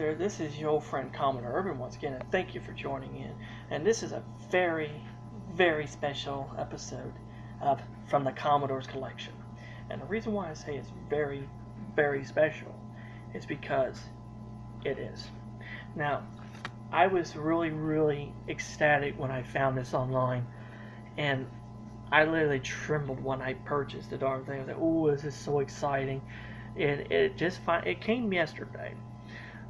there. This is your old friend Commodore Urban once again, and thank you for joining in. And this is a very, very special episode of From the Commodore's Collection. And the reason why I say it's very, very special is because it is. Now, I was really, really ecstatic when I found this online, and I literally trembled when I purchased the darn thing. I was like, "Oh, this is so exciting!" And it came yesterday,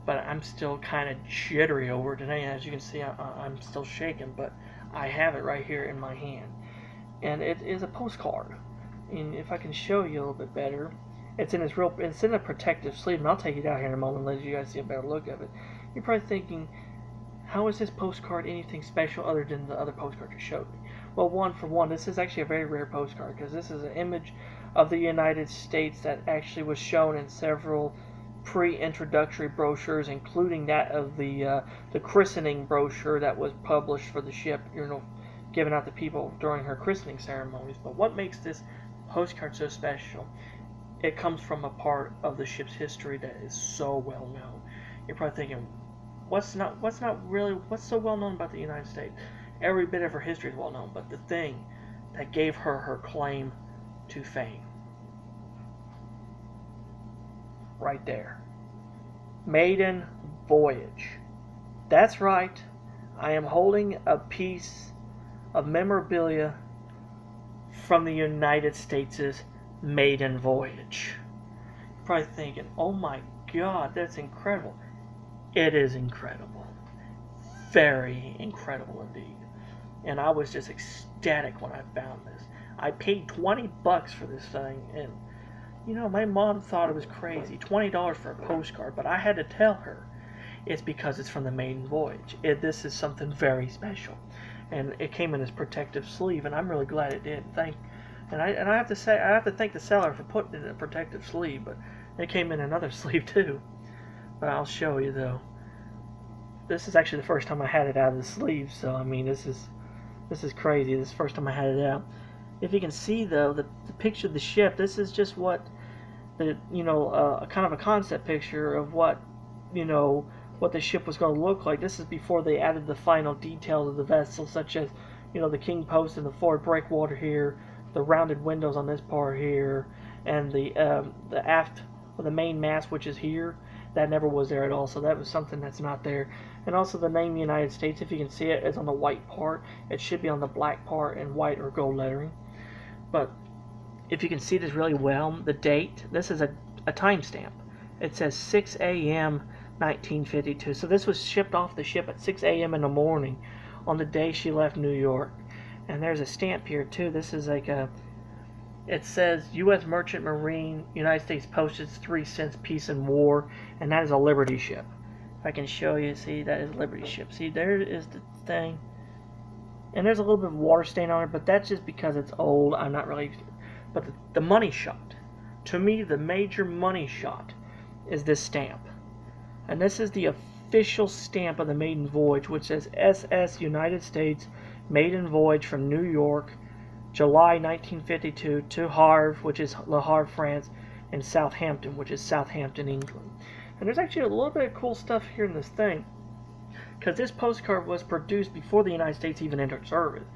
but I'm still kind of jittery over it today. As you can see, I'm still shaking, but I have it right here in my hand, and it is a postcard. And if I can show you a little bit better, it's in a protective sleeve, and I'll take it out here in a moment and let you guys see a better look of it. You're probably thinking, how is this postcard anything special other than the other postcard you showed me? Well, for one, this is actually a very rare postcard because this is an image of the United States that actually was shown in several pre-introductory brochures, including that of the christening brochure that was published for the ship, given out to people during her christening ceremonies. But what makes this postcard so special? It comes from a part of the ship's history that is so well known. You're probably thinking, what's so well known about the United States? Every bit of her history is well known, but the thing that gave her her claim to fame, right there, maiden voyage. That's right, I am holding a piece of memorabilia from the United States' maiden voyage. You're probably thinking, oh my God, that's incredible. It is incredible. Very incredible indeed. And I was just ecstatic when I found this. I paid $20 for this thing, and my mom thought it was crazy. $20 for a postcard, but I had to tell her it's because it's from the maiden voyage. This is something very special. And it came in this protective sleeve, and I'm really glad it did. And I have to say, I have to thank the seller for putting it in a protective sleeve, but it came in another sleeve too. But I'll show you though. This is actually the first time I had it out of the sleeve, so I mean, this is crazy. This is the first time I had it out. If you can see though, the picture of the ship, this is just what kind of a concept picture of what the ship was going to look like. This is before they added the final details of the vessel, such as the king post and the forward breakwater here, the rounded windows on this part here, and the aft or the main mast, which is here. That never was there at all, so that was something that's not there. And also the name United States, if you can see it, is on the white part. It should be on the black part in white or gold lettering. But if you can see this really well, the date, this is a timestamp. It says 6 a.m. 1952. So this was shipped off the ship at 6 a.m. in the morning on the day she left New York. And there's a stamp here too. This is like it says U.S. Merchant Marine, United States Postage 3 cents, peace and war, and that is a Liberty ship. If I can show you, see, that is a Liberty ship. See, there is the thing. And there's a little bit of water stain on it, but that's just because it's old. I'm not really... But the money shot, to me, the major money shot is this stamp. And this is the official stamp of the maiden voyage, which says SS United States Maiden Voyage from New York, July 1952 to Havre, which is Le Havre, France, and Southampton, which is Southampton, England. And there's actually a little bit of cool stuff here in this thing, because this postcard was produced before the United States even entered service.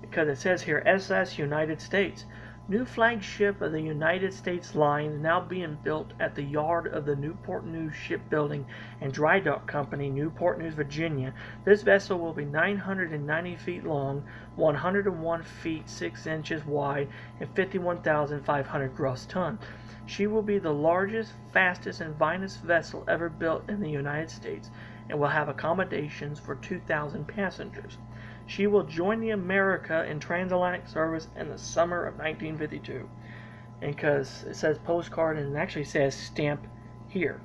Because it says here, SS United States, new flagship of the United States line now being built at the yard of the Newport News Shipbuilding and Dry Dock Company, Newport News, Virginia. This vessel will be 990 feet long, 101 feet 6 inches wide, and 51,500 gross ton. She will be the largest, fastest, and finest vessel ever built in the United States, and will have accommodations for 2,000 passengers. She will join the America in transatlantic service in the summer of 1952. And because it says postcard and it actually says stamp here.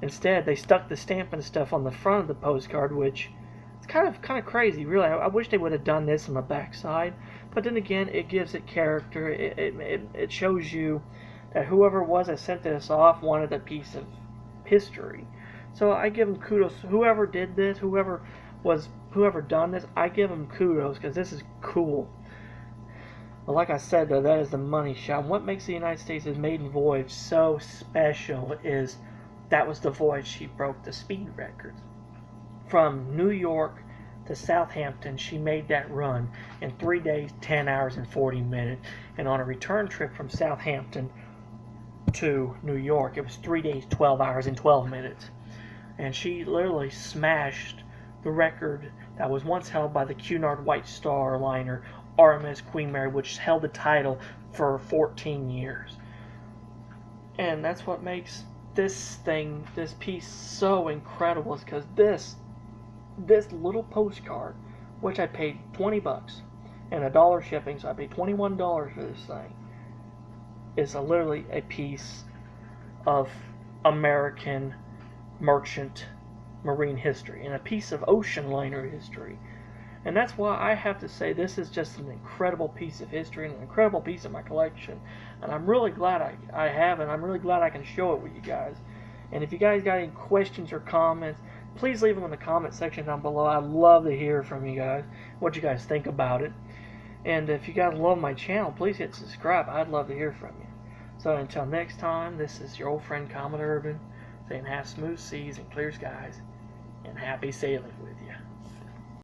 Instead, they stuck the stamp and stuff on the front of the postcard, which is kind of crazy, really. I wish they would have done this on the back side. But then again, it gives it character. It shows you that whoever was that sent this off wanted a piece of history. So I give them kudos. Whoever did this, whoever done this, I give them kudos because this is cool. But like I said though, that is the money shot. What makes the United States' maiden voyage so special is that was the voyage she broke the speed records. From New York to Southampton, she made that run in 3 days, 10 hours, and 40 minutes. And on a return trip from Southampton to New York, it was 3 days, 12 hours, and 12 minutes. And she literally smashed the record that was once held by the Cunard White Star liner RMS Queen Mary, which held the title for 14 years. And that's what makes this piece so incredible, is because this little postcard, which I paid $20 and $1 shipping, so I paid $21 for this thing, is literally a piece of American merchant marine history and a piece of ocean liner history. And that's why I have to say this is just an incredible piece of history and an incredible piece of my collection. And I'm really glad I have it. I'm really glad I can show it with you guys. And if you guys got any questions or comments, please leave them in the comment section down below. I'd love to hear from you guys, what you guys think about it. And if you guys love my channel, please hit subscribe. I'd love to hear from you. So until next time, this is your old friend Comet Urban, saying have smooth seas and clear skies, and happy sailing with you.